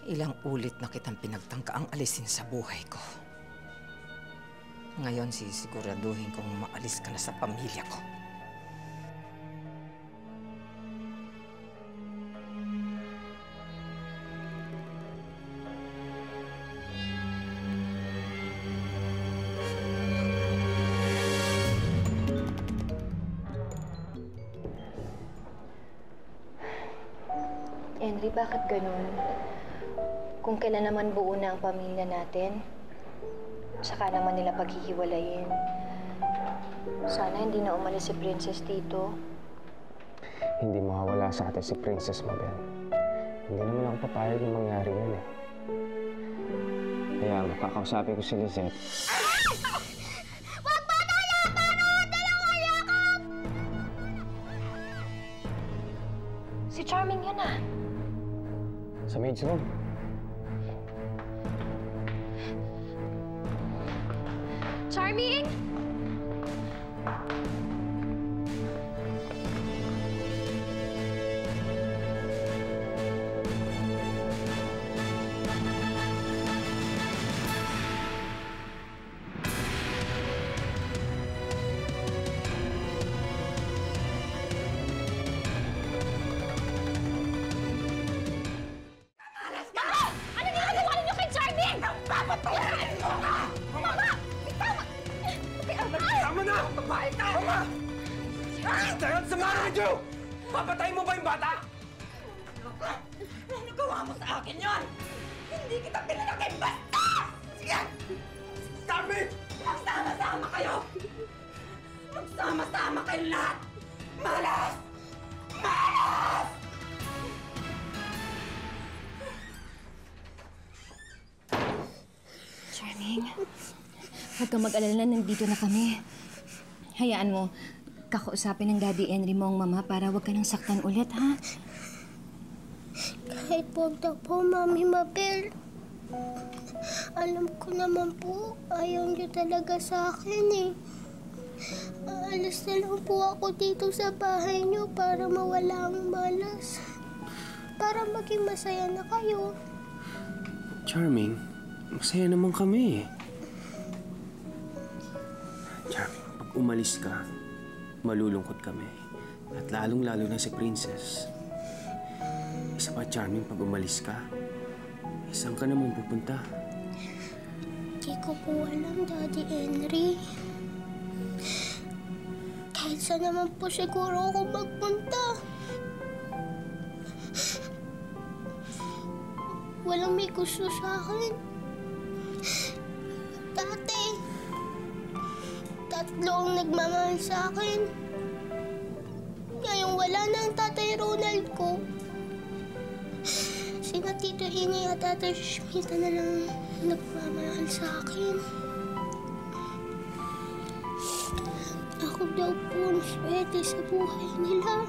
Ilang ulit na kitang pinagtangkaang alisin sa buhay ko. Ngayon, sisiguraduhin kong maalis ka na sa pamilya ko. Henry, bakit ganun? Kung kailan naman buo na ang pamilya natin, saka naman nila paghihiwalayin. Sana hindi na umalis si Princess dito. Hindi mawawala sa atin si Princess, Mabel. Hindi naman ako papayag yung mangyari yun eh. Kaya makakausapin ko si Lizette. Wag ba tayo pero dalawang yakap! Si Charming yun ah. Sa maid's room. Charming! Papatayin mo ba yung bata? Ano nagawa mo sa akin yun? Hindi kita pinalaki basta! Sige! Stop it! Magsama-sama kayo! Magsama-sama kayo lahat! Malas! Malas! Charming, huwag kang mag-alala, nandito na kami. Hayaan mo, kakausapin ng Daddy Henry mo ang mama para huwag ka nang saktan ulit, ha? Kahit huwag na po, Mami Mabel. Alam ko naman po, ayaw niyo talaga sa akin eh. Aalis na lang po ako dito sa bahay niyo para mawala ang malas. Para maging masaya na kayo. Charming, masaya naman kami eh. Charming, pag umalis ka, malulungkot kami. At lalong-lalo na si Princess. Isa pa, Charming, pag umalis ka, saan ka naman pupunta? Hindi ko po alam, Daddy Henry. Kahit saan naman po siguro ako magpunta. Walang may gusto sa akin. Dati, tatlo ang nagmamahal sa akin. Ngayong wala na ang Tatay Ronald ko. Sina Tito Inay at Tatay Shmita na lang nagmamahal sa akin. Ako daw po ang swerte sa buhay nila.